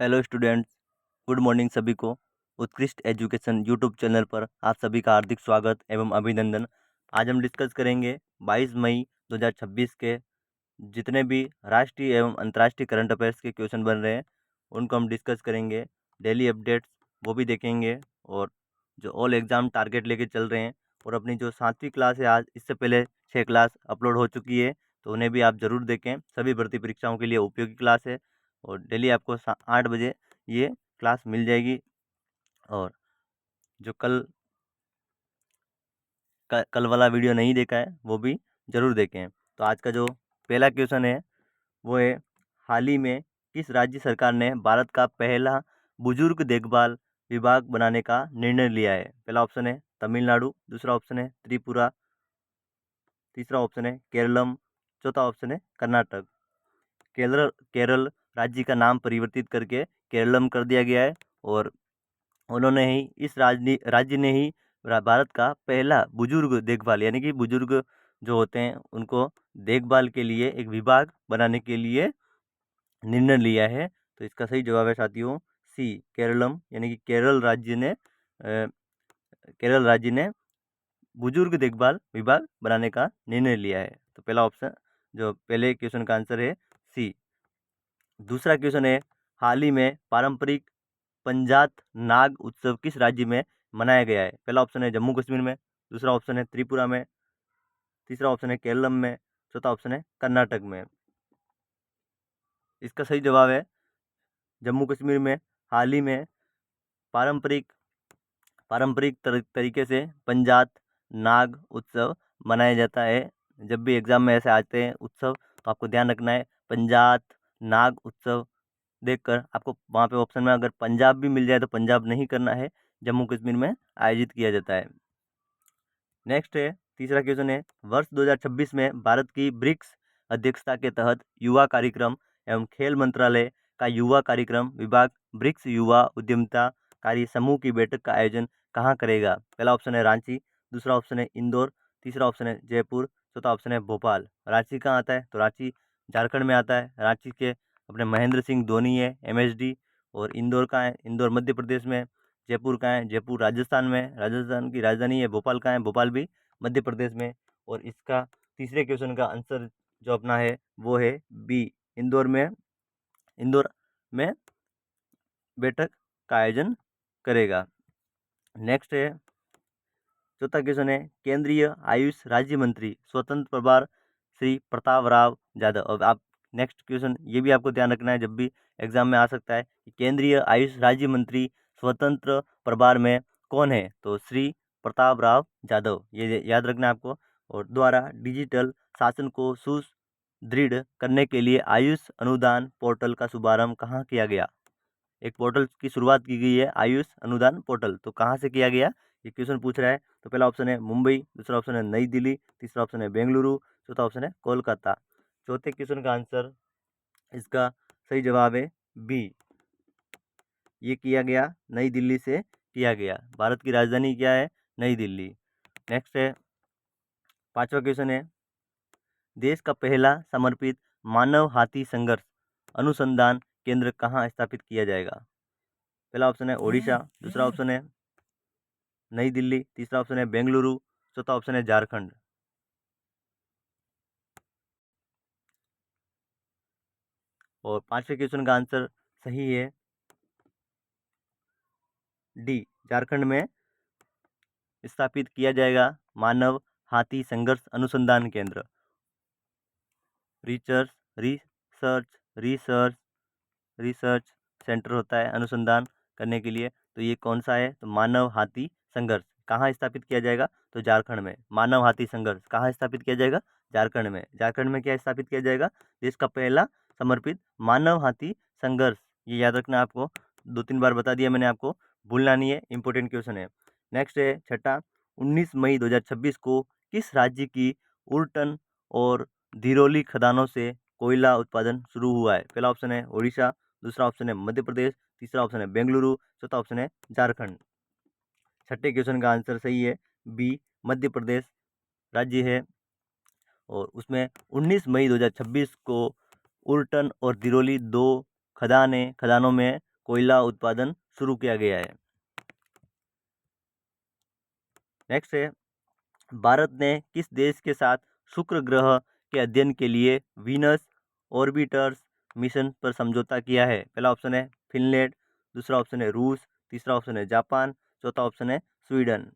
Hello students, good morning सभी को। उत्कृष्ट एजुकेशन यूट्यूब चैनल पर आप सभी का हार्दिक स्वागत एवं अभिनंदन। आज हम डिस्कस करेंगे 22 मई 2026 के जितने भी राष्ट्रीय एवं अंतर्राष्ट्रीय करंट अफेयर्स के क्वेश्चन बन रहे हैं उनको हम डिस्कस करेंगे। डेली अपडेट्स वो भी देखेंगे और जो ऑल एग्ज़ाम टारगेट लेके चल रहे हैं और अपनी जो 7वीं क्लास है, आज इससे पहले 6 क्लास अपलोड हो चुकी है तो उन्हें भी आप ज़रूर देखें। सभी भर्ती परीक्षाओं के लिए उपयोगी क्लास है और डेली आपको 8 बजे ये क्लास मिल जाएगी। और जो कल वाला वीडियो नहीं देखा है वो भी ज़रूर देखें। तो आज का जो पहला क्वेश्चन है वो है, हाल ही में किस राज्य सरकार ने भारत का पहला बुजुर्ग देखभाल विभाग बनाने का निर्णय लिया है? पहला ऑप्शन है तमिलनाडु, दूसरा ऑप्शन है त्रिपुरा, तीसरा ऑप्शन है केरलम, चौथा ऑप्शन है कर्नाटक। केरल राज्य का नाम परिवर्तित करके केरलम कर दिया गया है और उन्होंने ही इस राज्य ने ही भारत का पहला बुजुर्ग देखभाल यानी कि बुजुर्ग जो होते हैं उनको देखभाल के लिए एक विभाग बनाने के लिए निर्णय लिया है। तो इसका सही जवाब है साथियों सी, केरलम, यानी कि केरल राज्य ने बुजुर्ग देखभाल विभाग बनाने का निर्णय लिया है। तो पहला ऑप्शन, जो पहले क्वेश्चन का आंसर है सी। दूसरा क्वेश्चन है, हाल ही में पारंपरिक पंजात नाग उत्सव किस राज्य में मनाया गया है? पहला ऑप्शन है जम्मू कश्मीर में, दूसरा ऑप्शन है त्रिपुरा में, तीसरा ऑप्शन है केरलम में, चौथा ऑप्शन है कर्नाटक में। इसका सही जवाब है जम्मू कश्मीर में हाल ही में पारंपरिक तरीके से पंजात नाग उत्सव मनाया जाता है। जब भी एग्जाम में ऐसे आते हैं उत्सव तो आपको ध्यान रखना है पंजात नाग उत्सव देखकर आपको वहाँ पे ऑप्शन में अगर पंजाब भी मिल जाए तो पंजाब नहीं करना है, जम्मू कश्मीर में आयोजित किया जाता है। नेक्स्ट है, तीसरा क्वेश्चन है, वर्ष 2026 में भारत की ब्रिक्स अध्यक्षता के तहत युवा कार्यक्रम एवं खेल मंत्रालय का युवा कार्यक्रम विभाग ब्रिक्स युवा उद्यमिता कार्य समूह की बैठक का आयोजन कहाँ करेगा? पहला ऑप्शन है रांची, दूसरा ऑप्शन है इंदौर, तीसरा ऑप्शन है जयपुर, चौथा ऑप्शन है भोपाल। रांची कहाँ आता है? तो रांची झारखंड में आता है। रांची के अपने महेंद्र सिंह धोनी है MSD। और इंदौर कहाँ है? इंदौर मध्य प्रदेश में। जयपुर कहाँ है? जयपुर राजस्थान में, राजस्थान की राजधानी है। भोपाल कहाँ है? भोपाल भी मध्य प्रदेश में। और इसका तीसरे क्वेश्चन का आंसर जो अपना है वो है बी, इंदौर में बैठक का आयोजन करेगा। नेक्स्ट है, चौथा क्वेश्चन है, केंद्रीय आयुष राज्य मंत्री स्वतंत्र प्रभार श्री प्रताप राव यादव। अब आप नेक्स्ट क्वेश्चन ये भी आपको ध्यान रखना है, जब भी एग्जाम में आ सकता है कि केंद्रीय आयुष राज्य मंत्री स्वतंत्र प्रभार में कौन है? तो श्री प्रताप राव यादव, ये याद रखना है आपको। और द्वारा डिजिटल शासन को सुदृढ़ करने के लिए आयुष अनुदान पोर्टल का शुभारंभ कहाँ किया गया? एक पोर्टल की शुरुआत की गई है आयुष अनुदान पोर्टल, तो कहाँ से किया गया ये क्वेश्चन पूछ रहा है। तो पहला ऑप्शन है मुंबई, दूसरा ऑप्शन है नई दिल्ली, तीसरा ऑप्शन है बेंगलुरु, चौथा ऑप्शन है कोलकाता। चौथे क्वेश्चन का आंसर, इसका सही जवाब है बी, ये किया गया नई दिल्ली से किया गया। भारत की राजधानी क्या है? नई दिल्ली। नेक्स्ट है, पांचवा क्वेश्चन है, देश का पहला समर्पित मानव हाथी संघर्ष अनुसंधान केंद्र कहाँ स्थापित किया जाएगा? पहला ऑप्शन है ओडिशा, दूसरा ऑप्शन है नई दिल्ली, तीसरा ऑप्शन है बेंगलुरु, चौथा ऑप्शन है झारखंड। और पांचवें क्वेश्चन का आंसर सही है डी, झारखंड में स्थापित किया जाएगा मानव हाथी संघर्ष अनुसंधान केंद्र। Research research research research centre होता है अनुसंधान करने के लिए। तो ये कौन सा है? तो मानव हाथी संघर्ष कहाँ स्थापित किया जाएगा? तो झारखंड में। मानव हाथी संघर्ष कहाँ स्थापित किया जाएगा? झारखंड में। झारखंड में क्या स्थापित किया जाएगा? देश का पहला समर्पित मानव हाथी संघर्ष। ये याद रखना आपको, 2-3 बार बता दिया मैंने आपको, भूलना नहीं है, इंपॉर्टेंट क्वेश्चन है। नेक्स्ट है छठा, 19 मई 2026 को किस राज्य की उल्टन और धिरोली खदानों से कोयला उत्पादन शुरू हुआ है? पहला ऑप्शन है उड़ीसा, दूसरा ऑप्शन है मध्य प्रदेश, तीसरा ऑप्शन है बेंगलुरु, चौथा ऑप्शन है झारखंड। छठे क्वेश्चन का आंसर सही है बी, मध्य प्रदेश राज्य है। और उसमें 19 मई 2026 को उल्टन और दिरोली दो खदानों में कोयला उत्पादन शुरू किया गया है। नेक्स्ट है, भारत ने किस देश के साथ शुक्र ग्रह के अध्ययन के लिए वीनस ऑर्बिटर्स मिशन पर समझौता किया है? पहला ऑप्शन है फिनलैंड, दूसरा ऑप्शन है रूस, तीसरा ऑप्शन है जापान, चौथा ऑप्शन है स्वीडन।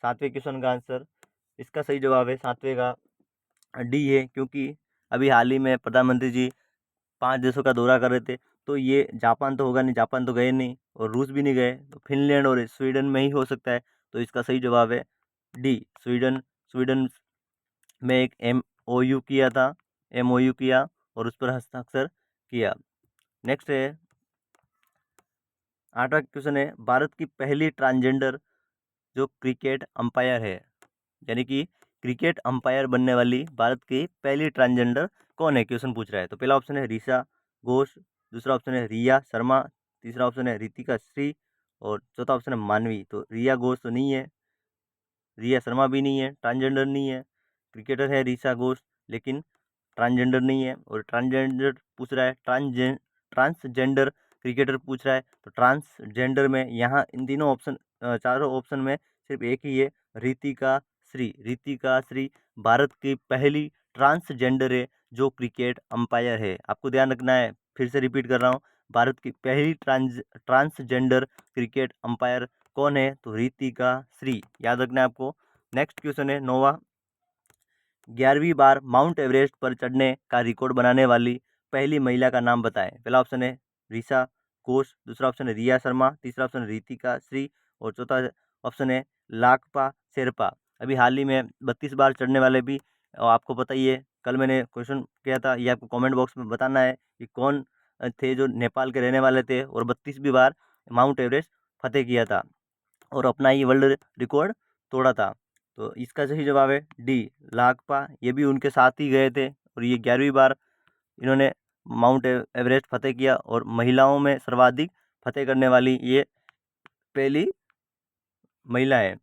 सातवें क्वेश्चन का आंसर, इसका सही जवाब है सातवें का डी है, क्योंकि अभी हाल ही में प्रधानमंत्री जी 5 देशों का दौरा कर रहे थे, तो ये जापान तो होगा नहीं, जापान तो गए नहीं और रूस भी नहीं गए, तो फिनलैंड और स्वीडन में ही हो सकता है। तो इसका सही जवाब है डी स्वीडन। स्वीडन में एक MOU किया था, MOU किया और उस पर हस्ताक्षर किया। नेक्स्ट है 8वां क्वेश्चन है, भारत की पहली ट्रांसजेंडर जो क्रिकेट अंपायर है, यानी कि क्रिकेट अंपायर बनने वाली भारत की पहली ट्रांसजेंडर कौन है, क्वेश्चन पूछ रहा है। तो पहला ऑप्शन है ऋचा घोष, दूसरा ऑप्शन है रिया शर्मा, तीसरा ऑप्शन है रितिका श्री और चौथा ऑप्शन है मानवी। तो रिया घोष तो नहीं है, रिया शर्मा भी नहीं है, ट्रांसजेंडर नहीं है। क्रिकेटर है ऋचा घोष, लेकिन ट्रांसजेंडर नहीं है। और ट्रांसजेंडर पूछ रहा है, ट्रांसजेंडर क्रिकेटर पूछ रहा है, तो ट्रांसजेंडर में यहाँ इन तीनों ऑप्शन चारों ऑप्शन में सिर्फ एक ही है, रितिका श्री। रितिका श्री भारत की पहली ट्रांसजेंडर है जो क्रिकेट अंपायर है। आपको ध्यान रखना है, फिर से रिपीट कर रहा हूँ, भारत की पहली ट्रांसजेंडर क्रिकेट अंपायर कौन है? तो रितिका श्री, याद रखना है आपको। नेक्स्ट क्वेश्चन है 9वां, 11वीं बार माउंट एवरेस्ट पर चढ़ने का रिकॉर्ड बनाने वाली पहली महिला का नाम बताएं। पहला ऑप्शन है ऋचा घोष, दूसरा ऑप्शन है रिया शर्मा, तीसरा ऑप्शन है रितिका श्री और चौथा ऑप्शन है लाकपा शेरपा। अभी हाल ही में 32 बार चढ़ने वाले भी आपको पता ही है, कल मैंने क्वेश्चन किया था, ये आपको कमेंट बॉक्स में बताना है कि कौन थे जो नेपाल के रहने वाले थे और 32वीं बार माउंट एवरेस्ट फतेह किया था और अपना ही वर्ल्ड रिकॉर्ड तोड़ा था। तो इसका सही जवाब है डी लाकपा, ये भी उनके साथ ही गए थे और ये 11वीं बार इन्होंने माउंट एवरेस्ट फतेह किया और महिलाओं में सर्वाधिक फतेह करने वाली ये पहली महिला है।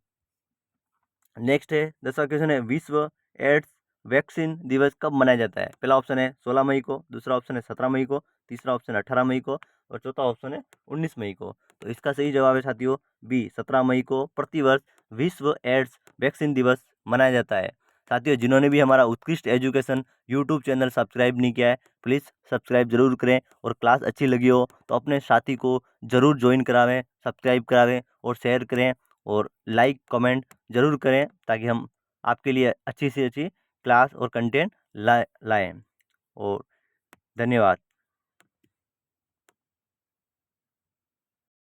नेक्स्ट है 10वां क्वेश्चन है, विश्व एड्स वैक्सीन दिवस कब मनाया जाता है? पहला ऑप्शन है 16 मई को, दूसरा ऑप्शन है 17 मई को, तीसरा ऑप्शन है 18 मई को और चौथा ऑप्शन है 19 मई को। तो इसका सही जवाब है साथियों बी 17 मई को प्रतिवर्ष विश्व एड्स वैक्सीन दिवस मनाया जाता है। साथियों, जिन्होंने भी हमारा उत्कृष्ट एजुकेशन यूट्यूब चैनल सब्सक्राइब नहीं किया है, प्लीज़ सब्सक्राइब जरूर करें और क्लास अच्छी लगी हो तो अपने साथी को ज़रूर ज्वाइन करावें, सब्सक्राइब करावें और शेयर करें और लाइक कमेंट ज़रूर करें, ताकि हम आपके लिए अच्छी से अच्छी क्लास और कंटेंट लाएं। और धन्यवाद।